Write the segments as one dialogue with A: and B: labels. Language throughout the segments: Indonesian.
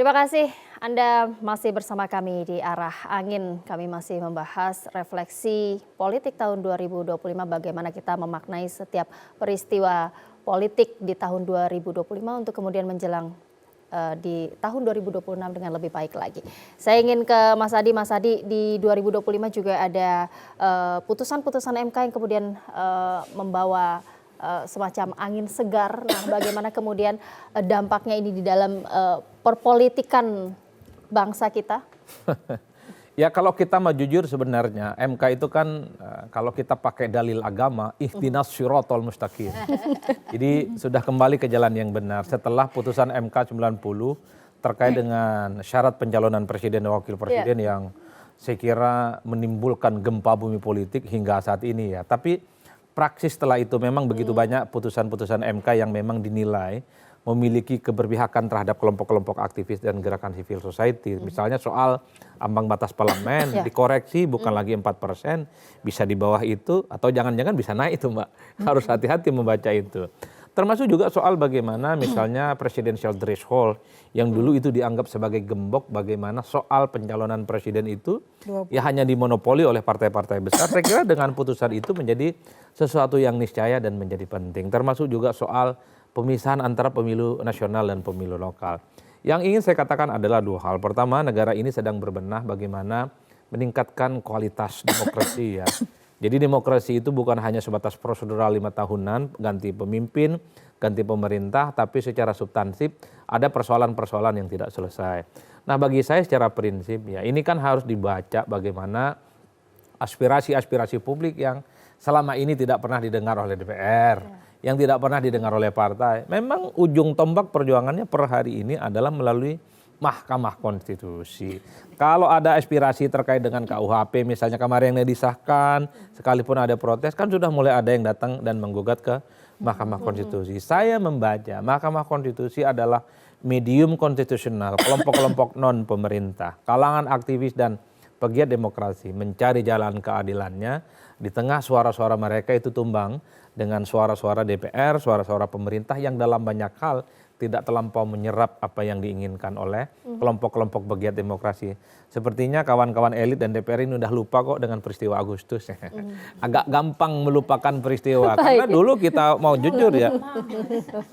A: Terima kasih Anda masih bersama kami di Arah Angin. Kami masih membahas refleksi politik tahun 2025, bagaimana kita memaknai setiap peristiwa politik di tahun 2025 untuk kemudian menjelang di tahun 2026 dengan lebih baik lagi. Saya ingin ke Mas Adi. Mas Adi, di 2025 juga ada putusan-putusan MK yang kemudian membawa semacam angin segar. Nah, bagaimana kemudian dampaknya ini di dalam perpolitikan bangsa kita?
B: Ya kalau kita mau jujur sebenarnya MK itu kan kalau kita pakai dalil agama ihdinas syiratal mustaqim. Jadi sudah kembali ke jalan yang benar setelah putusan MK 90 terkait dengan syarat pencalonan presiden dan wakil presiden yang saya kira menimbulkan gempa bumi politik hingga saat ini ya. Tapi praksis setelah itu memang begitu banyak putusan-putusan MK yang memang dinilai memiliki keberpihakan terhadap kelompok-kelompok aktivis dan gerakan civil society. Misalnya soal ambang batas parlemen dikoreksi bukan lagi 4%, bisa di bawah itu atau jangan-jangan bisa naik itu Mbak. Harus hati-hati membaca itu. Termasuk juga soal bagaimana misalnya presidential threshold yang dulu itu dianggap sebagai gembok bagaimana soal pencalonan presiden itu ya hanya dimonopoli oleh partai-partai besar. Saya kira dengan putusan itu menjadi sesuatu yang niscaya dan menjadi penting. Termasuk juga soal pemisahan antara pemilu nasional dan pemilu lokal. Yang ingin saya katakan adalah dua hal. Pertama, negara ini sedang berbenah bagaimana meningkatkan kualitas demokrasi ya. Jadi demokrasi itu bukan hanya sebatas prosedural 5 tahunan, ganti pemimpin, ganti pemerintah, tapi secara substansif ada persoalan-persoalan yang tidak selesai. Nah bagi saya secara prinsip ya ini kan harus dibaca bagaimana aspirasi-aspirasi publik yang selama ini tidak pernah didengar oleh DPR. Yang tidak pernah didengar oleh partai. Memang ujung tombak perjuangannya per hari ini adalah melalui Mahkamah Konstitusi. Kalau ada aspirasi terkait dengan KUHP misalnya kemarin yang disahkan, sekalipun ada protes kan sudah mulai ada yang datang dan menggugat ke Mahkamah Konstitusi. Saya membaca Mahkamah Konstitusi adalah medium konstitusional, kelompok-kelompok non pemerintah, kalangan aktivis dan pegiat demokrasi mencari jalan keadilannya di tengah suara-suara mereka itu tumbang dengan suara-suara DPR, suara-suara pemerintah yang dalam banyak hal tidak terlampau menyerap apa yang diinginkan oleh kelompok-kelompok pegiat demokrasi. Sepertinya kawan-kawan elit dan DPR ini udah lupa kok dengan peristiwa Agustus. Agak gampang melupakan peristiwa. Karena dulu kita mau jujur ya.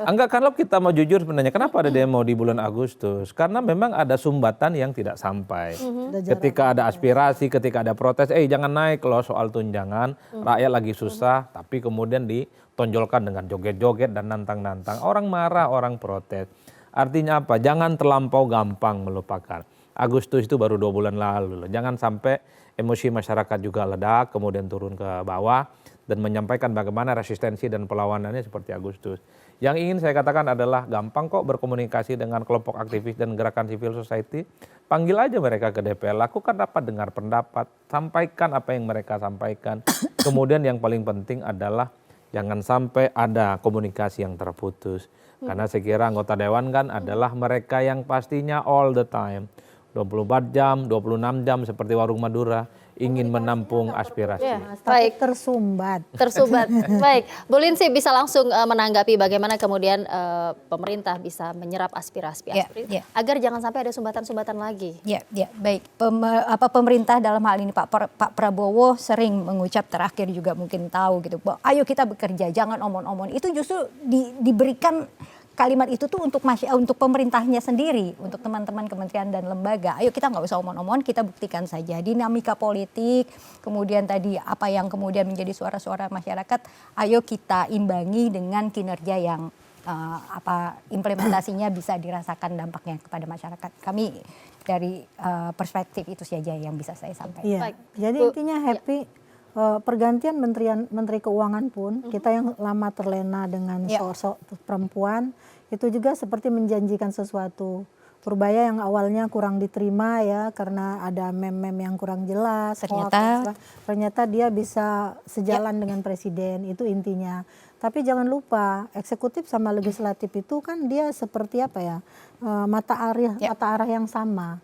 B: Enggak, kalau kita mau jujur sebenarnya kenapa ada demo di bulan Agustus? Karena memang ada sumbatan yang tidak sampai. Ketika ada aspirasi, ketika ada protes, jangan naik loh soal tunjangan, rakyat lagi susah, tapi kemudian ditonjolkan dengan joget-joget dan nantang-nantang. Orang marah, orang protes. Artinya apa? Jangan terlampau gampang melupakan. Agustus itu baru 2 bulan lalu. Jangan sampai emosi masyarakat juga ledak, kemudian turun ke bawah, dan menyampaikan bagaimana resistensi dan perlawanannya seperti Agustus. Yang ingin saya katakan adalah gampang kok berkomunikasi dengan kelompok aktivis dan gerakan civil society. Panggil aja mereka ke DPR, lakukan rapat dengar pendapat, sampaikan apa yang mereka sampaikan. Kemudian yang paling penting adalah jangan sampai ada komunikasi yang terputus. Karena saya kira anggota dewan kan adalah mereka yang pastinya all the time, 24 jam, 26 jam seperti Warung Madura, ingin menampung aspirasi.
C: Baik, tersumbat.
A: Baik, Bu Lindsay bisa langsung menanggapi bagaimana kemudian pemerintah bisa menyerap aspirasi agar jangan sampai ada sumbatan-sumbatan lagi.
C: Baik. Pemerintah dalam hal ini Pak Prabowo sering mengucap terakhir juga mungkin tahu gitu, ayo kita bekerja, jangan omon-omon. Itu justru diberikan kalimat itu tuh untuk pemerintahnya sendiri, untuk teman-teman kementerian dan lembaga. Ayo kita nggak usah omon-omon, kita buktikan saja dinamika politik, kemudian tadi apa yang kemudian menjadi suara-suara masyarakat, ayo kita imbangi dengan kinerja yang implementasinya bisa dirasakan dampaknya kepada masyarakat. Kami dari perspektif itu saja yang bisa saya sampaikan.
D: Jadi intinya happy. Pergantian Menteri Keuangan pun kita yang lama terlena dengan sosok perempuan itu juga seperti menjanjikan sesuatu. Purbaya yang awalnya kurang diterima ya karena ada meme-meme yang kurang jelas, ternyata dia bisa sejalan dengan presiden, itu intinya. Tapi jangan lupa eksekutif sama legislatif itu kan dia seperti apa ya, mata arah yang sama.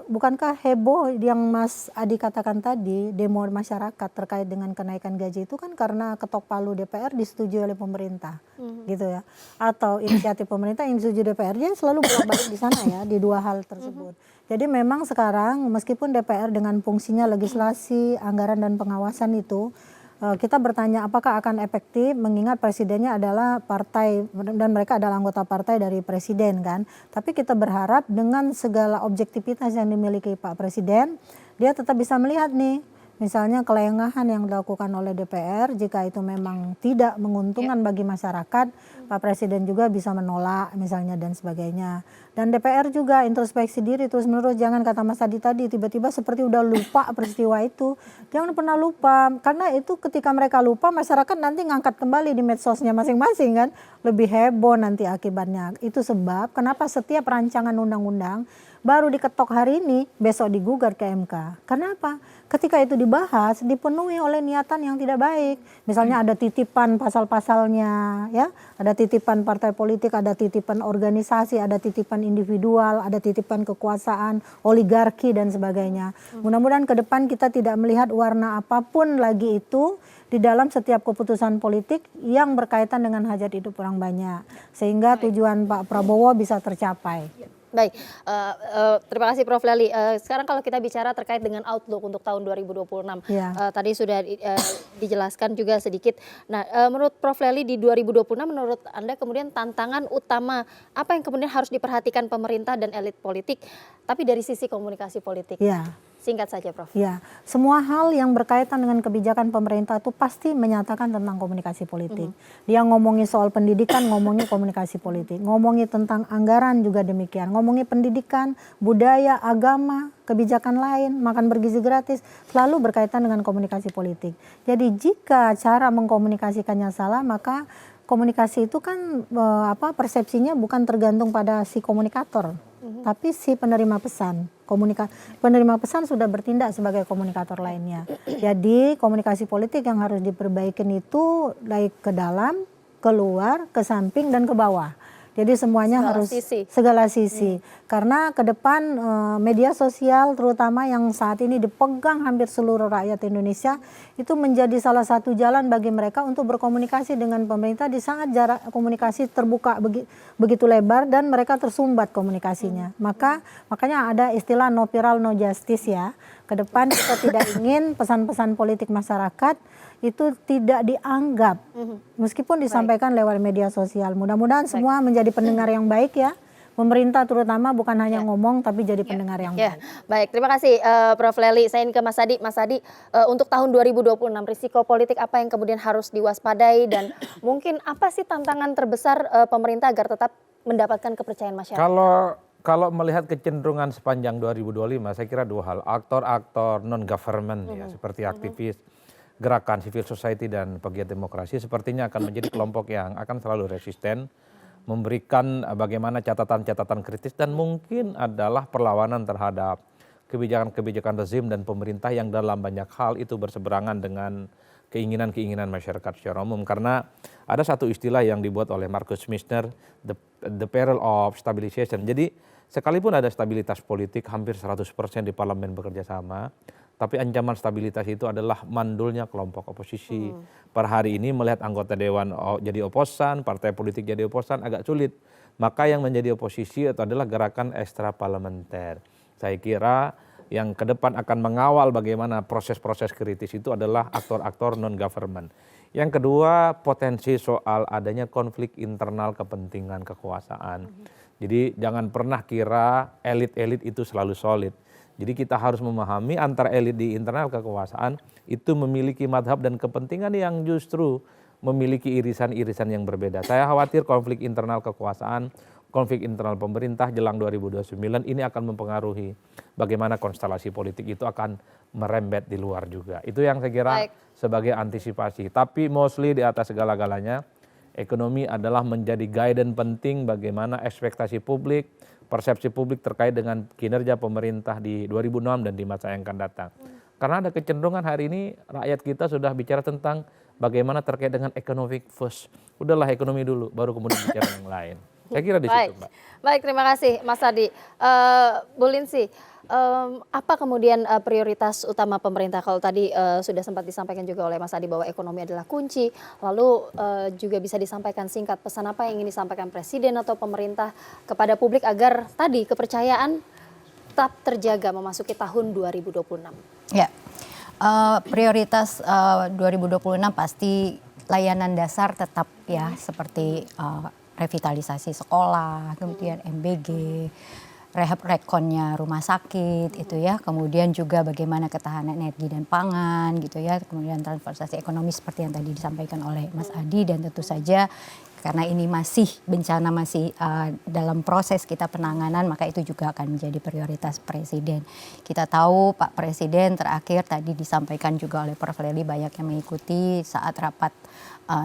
D: bukankah heboh yang Mas Adi katakan tadi, demo masyarakat terkait dengan kenaikan gaji itu kan karena ketok palu DPR disetujui oleh pemerintah, gitu ya, atau inisiatif pemerintah yang disetujui DPR, dia selalu bolak-balik di sana ya, di dua hal tersebut. Jadi memang sekarang meskipun DPR dengan fungsinya legislasi, anggaran dan pengawasan itu, kita bertanya apakah akan efektif mengingat presidennya adalah partai dan mereka adalah anggota partai dari presiden kan. Tapi kita berharap dengan segala objektivitas yang dimiliki Pak Presiden, dia tetap bisa melihat nih misalnya kelengahan yang dilakukan oleh DPR, jika itu memang tidak menguntungkan bagi masyarakat, Pak Presiden juga bisa menolak misalnya dan sebagainya. Dan DPR juga introspeksi diri terus menerus, jangan kata Mas Adi tadi tiba-tiba seperti udah lupa peristiwa itu. Jangan pernah lupa, karena itu ketika mereka lupa masyarakat nanti ngangkat kembali di medsosnya masing-masing kan, lebih heboh nanti akibatnya. Itu sebab kenapa setiap rancangan undang-undang baru diketok hari ini, besok digugat ke MK. Kenapa? Ketika itu dibahas, dipenuhi oleh niatan yang tidak baik. Misalnya ada titipan pasal-pasalnya, ya, ada titipan partai politik, ada titipan organisasi, ada titipan individual, ada titipan kekuasaan, oligarki dan sebagainya. Mudah-mudahan ke depan kita tidak melihat warna apapun lagi itu di dalam setiap keputusan politik yang berkaitan dengan hajat hidup orang banyak. Sehingga tujuan Pak Prabowo bisa tercapai.
A: Baik, terima kasih Prof. Lely. Sekarang kalau kita bicara terkait dengan outlook untuk tahun 2026,
D: Ya.
A: tadi sudah dijelaskan juga sedikit. Nah, menurut Prof. Lely di 2026, menurut Anda kemudian tantangan utama apa yang kemudian harus diperhatikan pemerintah dan elit politik, tapi dari sisi komunikasi politik?
D: Ya.
A: Singkat saja, Prof.
D: Ya, semua hal yang berkaitan dengan kebijakan pemerintah itu pasti menyatakan tentang komunikasi politik. Dia ngomongin soal pendidikan, ngomongin komunikasi politik. Ngomongin tentang anggaran juga demikian. Ngomongin pendidikan, budaya, agama, kebijakan lain, makan bergizi gratis, selalu berkaitan dengan komunikasi politik. Jadi jika cara mengkomunikasikannya salah, maka komunikasi itu kan persepsinya bukan tergantung pada si komunikator, tapi si penerima pesan. Penerima pesan sudah bertindak sebagai komunikator lainnya. Jadi komunikasi politik yang harus diperbaikin itu dari ke dalam, keluar, ke samping dan ke bawah. Jadi semuanya segala sisi. Karena ke depan media sosial terutama yang saat ini dipegang hampir seluruh rakyat Indonesia itu menjadi salah satu jalan bagi mereka untuk berkomunikasi dengan pemerintah di saat jarak komunikasi terbuka begitu lebar dan mereka tersumbat komunikasinya. Makanya ada istilah no viral no justice ya. Ke depan kita tidak ingin pesan-pesan politik masyarakat itu tidak dianggap meskipun disampaikan lewat media sosial. Mudah-mudahan semua menjadi pendengar yang baik ya. Pemerintah terutama bukan hanya ngomong tapi jadi pendengar yang baik.
A: Baik, terima kasih Prof. Lely. Saya ingin ke Mas Adi. Mas Adi, untuk tahun 2026 risiko politik apa yang kemudian harus diwaspadai dan mungkin apa sih tantangan terbesar pemerintah agar tetap mendapatkan kepercayaan masyarakat?
B: Kalau melihat kecenderungan sepanjang 2025, saya kira dua hal. Aktor-aktor non-government ya, seperti aktivis, gerakan civil society dan pegiat demokrasi sepertinya akan menjadi kelompok yang akan selalu resisten, memberikan bagaimana catatan-catatan kritis dan mungkin adalah perlawanan terhadap kebijakan-kebijakan rezim dan pemerintah yang dalam banyak hal itu berseberangan dengan keinginan-keinginan masyarakat secara umum. Karena ada satu istilah yang dibuat oleh Marcus Mishner, the peril of stabilization. Jadi sekalipun ada stabilitas politik hampir 100% di parlemen bekerja sama, tapi ancaman stabilitas itu adalah mandulnya kelompok oposisi. Per hari ini melihat anggota dewan jadi oposan, partai politik jadi oposan agak sulit. Maka yang menjadi oposisi itu adalah gerakan ekstra parlementer. Saya kira yang ke depan akan mengawal bagaimana proses-proses kritis itu adalah aktor-aktor non-government. Yang kedua, potensi soal adanya konflik internal kepentingan kekuasaan. Jadi jangan pernah kira elit-elit itu selalu solid. Jadi kita harus memahami antara elit di internal kekuasaan itu memiliki madhab dan kepentingan yang justru memiliki irisan-irisan yang berbeda. Saya khawatir konflik internal kekuasaan, konflik internal pemerintah jelang 2029 ini akan mempengaruhi bagaimana konstelasi politik itu akan merembet di luar juga. Itu yang saya kira sebagai antisipasi. Tapi mostly di atas segala-galanya, ekonomi adalah menjadi guidance penting bagaimana ekspektasi publik, persepsi publik terkait dengan kinerja pemerintah di 2006 dan di masa yang akan datang. Karena ada kecenderungan hari ini rakyat kita sudah bicara tentang bagaimana terkait dengan economic first. Udahlah ekonomi dulu, baru kemudian bicara yang lain. Saya kira di situ, Mbak.
A: Baik, terima kasih Mas Adi. Bu Lindsay, Apa kemudian prioritas utama pemerintah? Kalau tadi sudah sempat disampaikan juga oleh Mas Adi bahwa ekonomi adalah kunci, lalu juga bisa disampaikan singkat pesan apa yang ingin disampaikan Presiden atau pemerintah kepada publik agar tadi kepercayaan tetap terjaga memasuki tahun 2026.
C: Ya, prioritas 2026 pasti layanan dasar tetap ya, seperti revitalisasi sekolah, kemudian MBG, rehab rekonnya rumah sakit itu ya, kemudian juga bagaimana ketahanan energi dan pangan gitu ya, kemudian transformasi ekonomi seperti yang tadi disampaikan oleh Mas Adi, dan tentu saja karena ini masih bencana, masih dalam proses kita penanganan, maka itu juga akan menjadi prioritas Presiden. Kita tahu Pak Presiden terakhir tadi disampaikan juga oleh Prof. Lely, banyak yang mengikuti saat rapat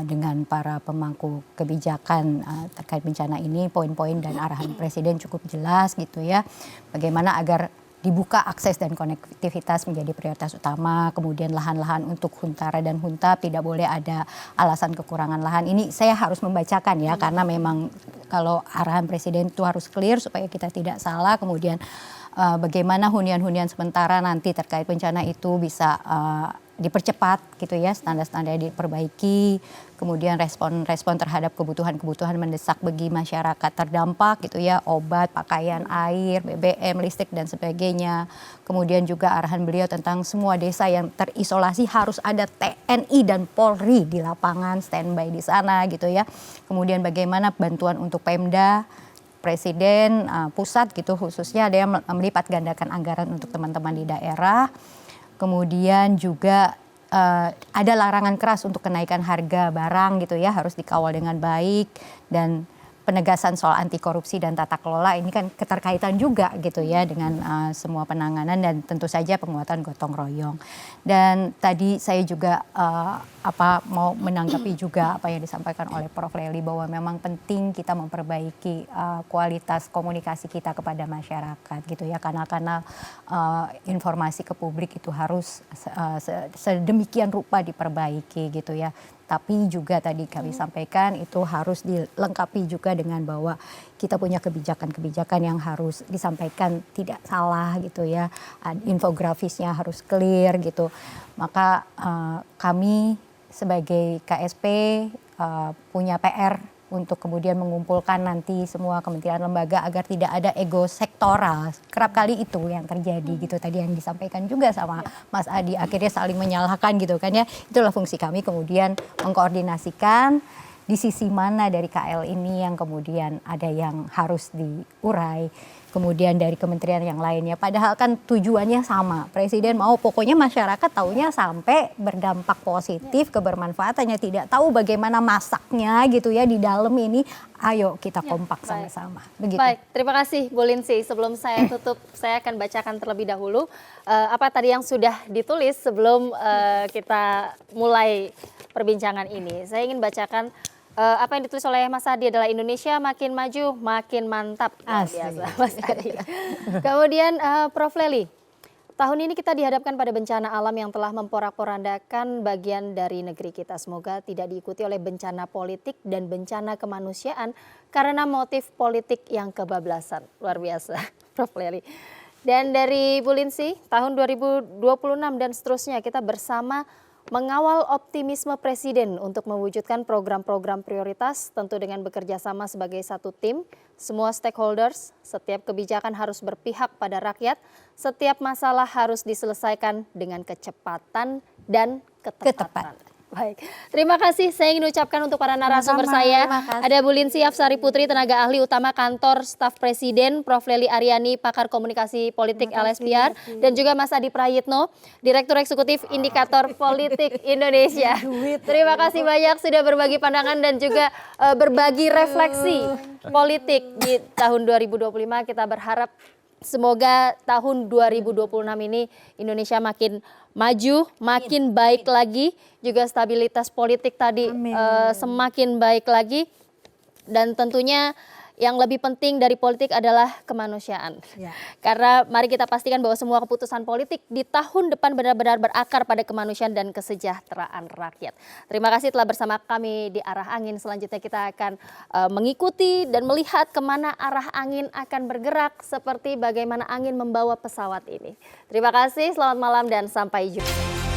C: dengan para pemangku kebijakan terkait bencana ini, poin-poin dan arahan Presiden cukup jelas gitu ya. Bagaimana agar dibuka akses dan konektivitas menjadi prioritas utama, kemudian lahan-lahan untuk huntara dan huntap tidak boleh ada alasan kekurangan lahan. Ini saya harus membacakan ya, karena memang kalau arahan Presiden itu harus clear supaya kita tidak salah. Kemudian bagaimana hunian-hunian sementara nanti terkait bencana itu bisa dipercepat gitu ya, standar-standar diperbaiki, kemudian respon terhadap kebutuhan mendesak bagi masyarakat terdampak gitu ya, obat, pakaian, air, BBM, listrik dan sebagainya. Kemudian juga arahan beliau tentang semua desa yang terisolasi harus ada TNI dan Polri di lapangan standby di sana gitu ya. Kemudian bagaimana bantuan untuk Pemda, Presiden pusat gitu khususnya ada yang melipat gandakan anggaran untuk teman-teman di daerah. Kemudian juga ada larangan keras untuk kenaikan harga barang gitu ya, harus dikawal dengan baik, dan penegasan soal anti korupsi dan tata kelola ini kan keterkaitan juga gitu ya dengan semua penanganan, dan tentu saja penguatan gotong royong. Dan tadi saya juga mau menanggapi juga apa yang disampaikan oleh Prof. Lely bahwa memang penting kita memperbaiki kualitas komunikasi kita kepada masyarakat gitu ya, karena informasi ke publik itu harus sedemikian rupa diperbaiki gitu ya. Tapi juga tadi kami sampaikan itu harus dilengkapi juga dengan bahwa kita punya kebijakan-kebijakan yang harus disampaikan tidak salah gitu ya. Infografisnya harus clear gitu. Maka kami sebagai KSP punya PR untuk kemudian mengumpulkan nanti semua kementerian lembaga agar tidak ada ego sektoral. Kerap kali itu yang terjadi gitu, tadi yang disampaikan juga sama Mas Adi, akhirnya saling menyalahkan gitu kan ya. Itulah fungsi kami kemudian mengkoordinasikan di sisi mana dari KL ini yang kemudian ada yang harus diurai, kemudian dari kementerian yang lainnya. Padahal kan tujuannya sama. Presiden mau pokoknya masyarakat taunya sampai berdampak positif, kebermanfaatannya, tidak tahu bagaimana masaknya gitu ya di dalam ini. Ayo kita kompak sama-sama. Begitu.
A: Baik, terima kasih Bu Lindsay. Sebelum saya tutup, saya akan bacakan terlebih dahulu apa tadi yang sudah ditulis sebelum kita mulai perbincangan ini. Saya ingin bacakan apa yang ditulis oleh Mas Adi adalah Indonesia makin maju, makin mantap. Biasa, Mas Adi. Kemudian Prof. Lely, tahun ini kita dihadapkan pada bencana alam yang telah memporak-porandakan bagian dari negeri kita. Semoga tidak diikuti oleh bencana politik dan bencana kemanusiaan karena motif politik yang kebablasan. Luar biasa, Prof. Lely. Dan dari Bu Lindsay, tahun 2026 dan seterusnya kita bersama mengawal optimisme Presiden untuk mewujudkan program-program prioritas, tentu dengan bekerja sama sebagai satu tim, semua stakeholders, setiap kebijakan harus berpihak pada rakyat, setiap masalah harus diselesaikan dengan kecepatan dan ketepatan. Baik, terima kasih. Saya ingin ucapkan untuk para narasumber saya. Ada Bu Lindsay Afsari Putri, tenaga ahli utama kantor staf Presiden, Prof. Lely Aryani, pakar komunikasi politik LSPR, dan juga Mas Adi Prayitno, Direktur Eksekutif Indikator Politik Indonesia. Terima kasih banyak sudah berbagi pandangan dan juga berbagi refleksi politik di tahun 2025. Kita berharap semoga tahun 2026 ini Indonesia makin maju, makin baik lagi, juga stabilitas politik tadi semakin baik lagi, dan tentunya yang lebih penting dari politik adalah kemanusiaan.
D: Ya.
A: Karena mari kita pastikan bahwa semua keputusan politik di tahun depan benar-benar berakar pada kemanusiaan dan kesejahteraan rakyat. Terima kasih telah bersama kami di Arah Angin. Selanjutnya kita akan mengikuti dan melihat kemana arah angin akan bergerak, seperti bagaimana angin membawa pesawat ini. Terima kasih, selamat malam dan sampai jumpa.